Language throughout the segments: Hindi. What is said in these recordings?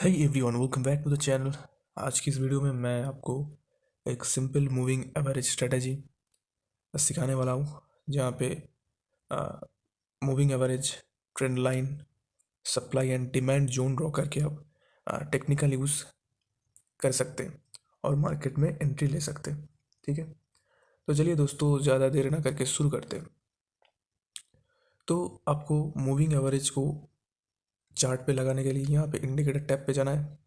Hey everyone, welcome back to the channel। आज की इस वीडियो में मैं आपको एक सिंपल मूविंग एवरेज स्ट्रेटजी सिखाने वाला हूँ, जहाँ पे moving average, trend line, supply and demand zone draw करके आप टेक्निकल यूज़ कर सकते हैं और मार्केट में एंट्री ले सकते हैं। ठीक है, तो चलिए दोस्तों, ज़्यादा देर ना करके शुरू करते हैं। तो आपको मूविंग एवरेज को चार्ट पे लगाने के लिए यहाँ पे इंडिकेटर टैब पे जाना है।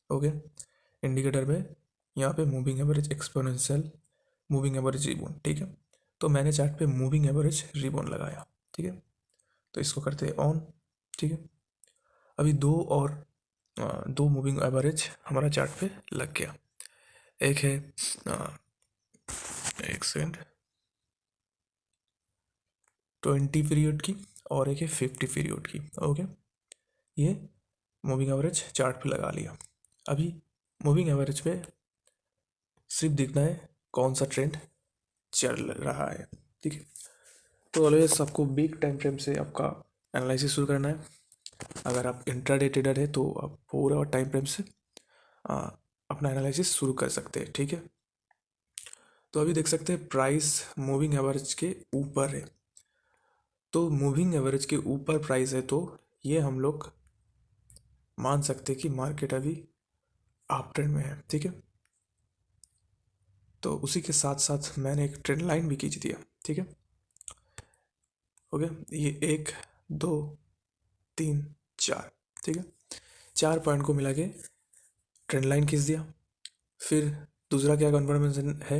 ओके, इंडिकेटर में यहाँ पे moving average exponential moving average ribbon. ठीक है, तो मैंने चार्ट पे मूविंग एवरेज रिबॉन लगाया। ठीक है, तो इसको करते हैं ऑन। ठीक है, अभी दो मूविंग एवरेज हमारा चार्ट पे लग गया। एक है एक सेकेंड 20 पीरियड की और एक है 50 पीरियड की। ओके, ये मूविंग एवरेज चार्ट पे लगा लिया। अभी मूविंग एवरेज पे सिर्फ देखना है कौन सा ट्रेंड चल रहा है। ठीक है, तो ऑलवेज आपको बिग टाइम फ्रेम से आपका एनालिसिस शुरू करना है। अगर आप इंट्राडे ट्रेडर है तो आप पूरा टाइम फ्रेम से आ, अपना एनालिसिस शुरू कर सकते हैं। ठीक है, तो अभी देख सकते हैं प्राइस मूविंग एवरेज के ऊपर है। तो मूविंग एवरेज के ऊपर प्राइस है, तो ये हम लोग मान सकते हैं कि मार्केट अभी अप ट्रेंड में है। ठीक है, तो उसी के साथ साथ मैंने एक ट्रेंड लाइन भी खींच दिया। ठीक है, ओके, ये 1 2 3 4। ठीक है, 4 पॉइंट को मिला के ट्रेंड लाइन खींच दिया। फिर दूसरा क्या कन्फर्मेशन है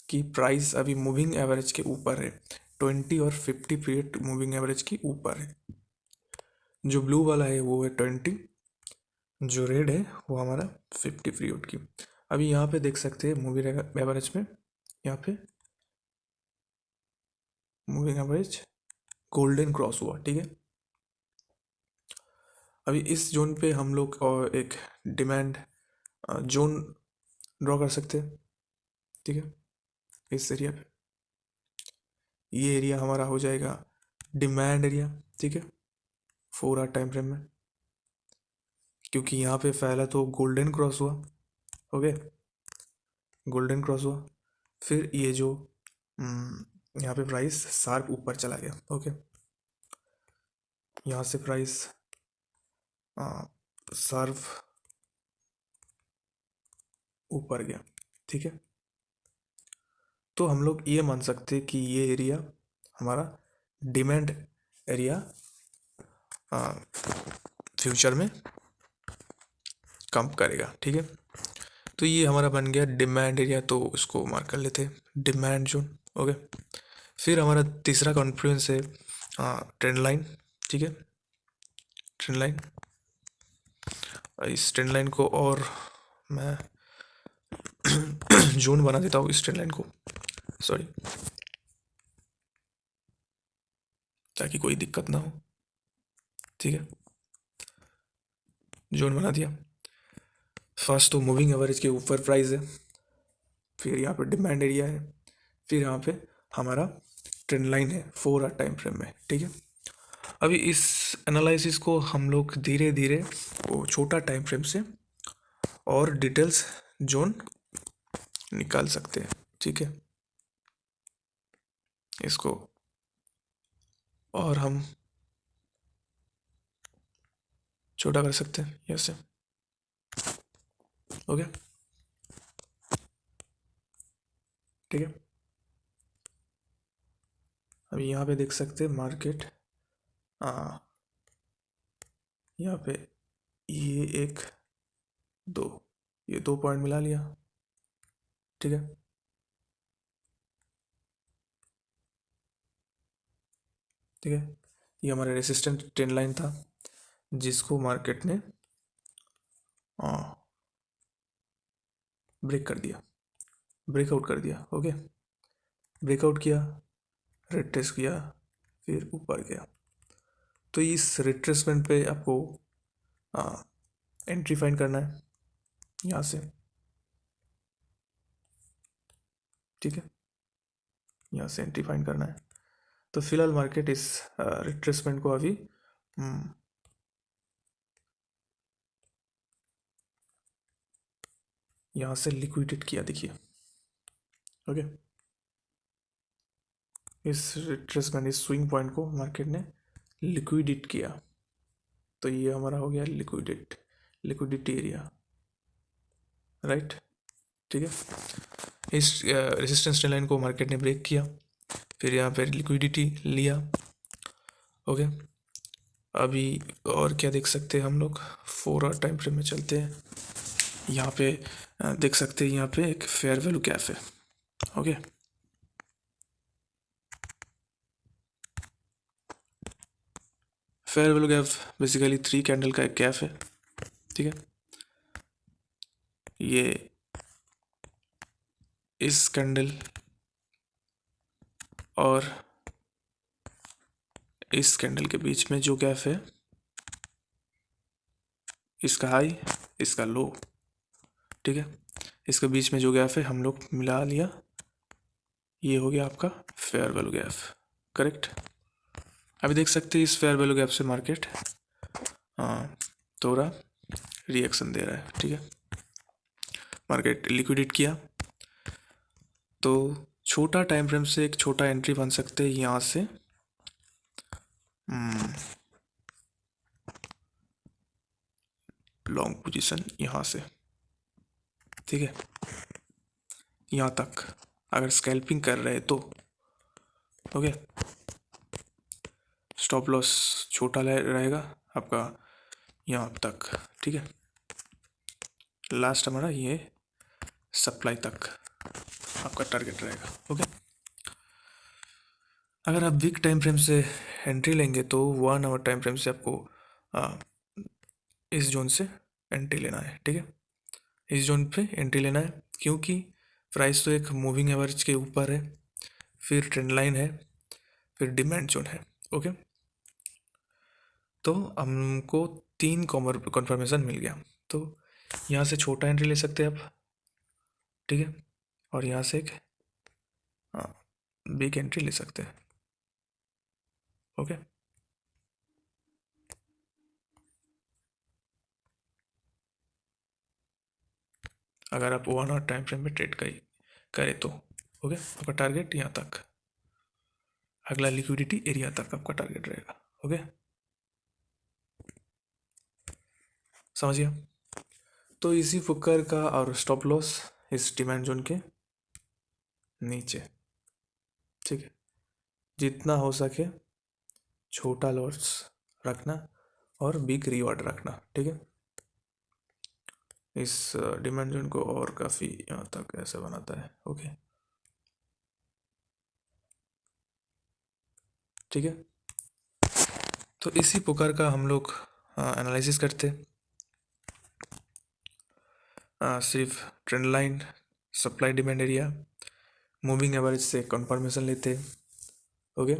कि प्राइस अभी मूविंग एवरेज के ऊपर है, 20 और 50 पीरियड मूविंग एवरेज के ऊपर है। जो ब्लू वाला है वो है 20, जो रेड है वो हमारा 50 पीरियड की। अभी यहाँ पे देख सकते हैं मूविंग एवरेज में, यहाँ पे मूविंग एवरेज गोल्डन क्रॉस हुआ। ठीक है, अभी इस जोन पे हम लोग और एक डिमांड जोन ड्रॉ कर सकते हैं। ठीक है, इस एरिया पे ये एरिया हमारा हो जाएगा डिमांड एरिया। ठीक है, 4 आवर टाइम फ्रेम में, क्योंकि यहाँ पे पहला तो गोल्डन क्रॉस हुआ। ओके, गोल्डन क्रॉस हुआ, फिर ये जो यहाँ पे प्राइस शार्प ऊपर चला गया। ओके, यहाँ से प्राइस शार्प ऊपर गया। ठीक है, तो हम लोग ये मान सकते हैं कि ये एरिया हमारा डिमांड एरिया फ्यूचर में कम करेगा। ठीक है, तो ये हमारा बन गया डिमांड एरिया, तो इसको मार्क कर लेते हैं डिमांड जोन। ओके, फिर हमारा तीसरा कॉन्फ्लुएंस है ट्रेंड लाइन। ठीक है, ट्रेंड लाइन, इस ट्रेंड लाइन को और मैं जोन बना देता हूँ इस ट्रेंड लाइन को, सॉरी, ताकि कोई दिक्कत ना हो। ठीक है, जोन बना दिया। फर्स्ट तो मूविंग एवरेज के ऊपर प्राइस है, फिर यहाँ पे डिमांड एरिया है, फिर यहाँ पे हमारा ट्रेंड लाइन है 4 आवर टाइम फ्रेम में। ठीक है, अभी इस एनालिसिस को हम लोग धीरे धीरे वो छोटा टाइम फ्रेम से और डिटेल्स जोन निकाल सकते हैं। ठीक है, इसको और हम छोटा कर सकते हैं ऐसे। ओके, ठीक है, अभी यहाँ पे देख सकते हैं मार्केट यहाँ पे ये 1 2, ये 2 पॉइंट मिला लिया। ठीक है, ठीक है, ये हमारा रेसिस्टेंट ट्रेंड लाइन था, जिसको मार्केट ने ब्रेक कर दिया, ब्रेकआउट कर दिया। ओके, ब्रेकआउट किया, रिट्रेस किया, फिर ऊपर गया। तो इस रिट्रेसमेंट पे आपको एंट्री फाइंड करना है यहाँ से। ठीक है, यहाँ से एंट्री फाइंड करना है। तो फिलहाल मार्केट इस रिट्रेसमेंट को अभी यहाँ से लिक्विडेट किया, देखिए। ओके, इस रिट्रेसमेंट, इस स्विंग पॉइंट को मार्केट ने लिक्विडेट किया, तो ये हमारा हो गया लिक्विडिटी एरिया, राइट। ठीक है, इस रेजिस्टेंस लाइन को मार्केट ने ब्रेक किया, फिर यहाँ पे लिक्विडिटी लिया। ओके, अभी और क्या देख सकते हैं हम लोग, 4 आवर टाइम फ्रेम में चलते हैं। यहाँ पे देख सकते हैं, यहाँ पे एक फेयर वैल्यू गैप है। Okay, fair value gap basically 3 candle का एक गैप है। ठीक है, ये इस कैंडल और इस कैंडल के बीच में जो गैप है, इसका हाई, इसका लो। ठीक है, इसके बीच में जो गैप है हम लोग मिला लिया, ये हो गया आपका फेयर वैल्यू गैप, करेक्ट। अभी देख सकते हैं इस फेयर वैल्यू गैप से मार्केट थोड़ा रिएक्शन दे रहा है। ठीक है, मार्केट लिक्विडेट किया, तो छोटा टाइम फ्रेम से एक छोटा एंट्री बन सकते हैं यहाँ से। लॉन्ग पोजीशन यहाँ से, ठीक है, यहाँ तक अगर स्कैल्पिंग कर रहे हैं तो। ओके, स्टॉप लॉस छोटा रहेगा आपका यहाँ तक। ठीक है, लास्ट हमारा ये सप्लाई तक आपका टारगेट रहेगा। ओके, अगर आप वीक टाइम फ्रेम से एंट्री लेंगे तो 1 आवर टाइम फ्रेम से आपको इस जोन से एंट्री लेना है। ठीक है, इस जोन पे एंट्री लेना है, क्योंकि प्राइस तो एक मूविंग एवरेज के ऊपर है, फिर ट्रेंड लाइन है, फिर डिमांड जोन है। ओके, तो हमको 3 कॉन्फर्मेशन मिल गया, तो यहाँ से छोटा एंट्री ले सकते हैं आप। ठीक है, और यहाँ से एक बिग एंट्री ले सकते हैं। ओके, अगर आप 1 आवर टाइम फ्रेम में ट्रेड करें तो। ओके, आपका टारगेट यहाँ तक, अगला लिक्विडिटी एरिया तक आपका टारगेट रहेगा। ओके, समझिए। तो इसी फुकर का और स्टॉप लॉस इस डिमांड जोन के नीचे। ठीक है, जितना हो सके छोटा लॉस रखना और बिग रिवॉर्ड रखना। ठीक है, इस डिमांड जोन को और काफ़ी यहाँ तक ऐसा बनाता है। ओके, ठीक है, तो इसी प्रकार का हम लोग एनालिसिस करते, सिर्फ trend line, supply demand area, moving average से कंफर्मेशन लेते। ओके,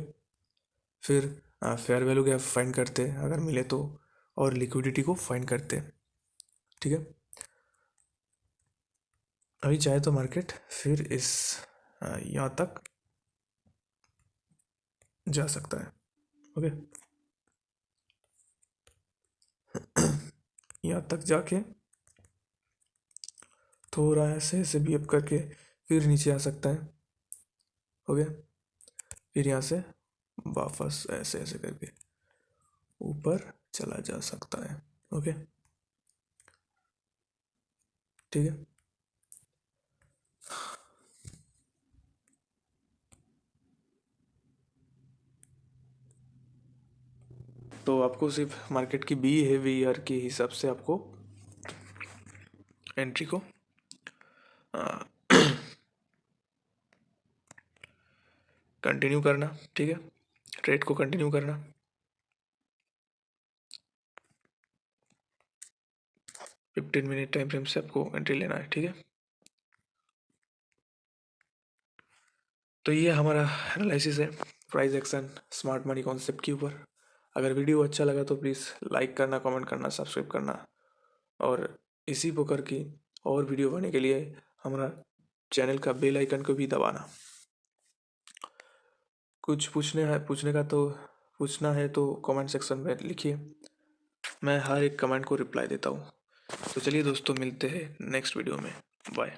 फिर फेयर वैल्यू गैप फाइंड करते अगर मिले तो, और लिक्विडिटी को फाइंड करते। ठीक है, अभी चाहे तो मार्केट फिर इस यहाँ तक जा सकता है। ओके, यहाँ तक जाके थोड़ा ऐसे बिहेव करके फिर नीचे आ सकता है। ओके, फिर यहाँ से वापस ऐसे ऐसे करके ऊपर चला जा सकता है। ओके, ठीक है, तो आपको सिर्फ मार्केट की बिहेवियर के हिसाब से आपको एंट्री को कंटिन्यू करना। ठीक है, ट्रेड को कंटिन्यू करना। 15 मिनट टाइम फ्रेम से आपको एंट्री लेना है। ठीक है, तो ये हमारा एनालिसिस है price action smart money concept के ऊपर। अगर वीडियो अच्छा लगा तो प्लीज़ लाइक करना, कमेंट करना, सब्सक्राइब करना, और इसी प्रकार की और वीडियो बनने के लिए हमारा चैनल का बेल आइकन को भी दबाना। कुछ पूछना है तो कमेंट सेक्शन में लिखिए, मैं हर एक कमेंट को रिप्लाई देता हूँ। तो चलिए दोस्तों, मिलते हैं नेक्स्ट वीडियो में। बाय।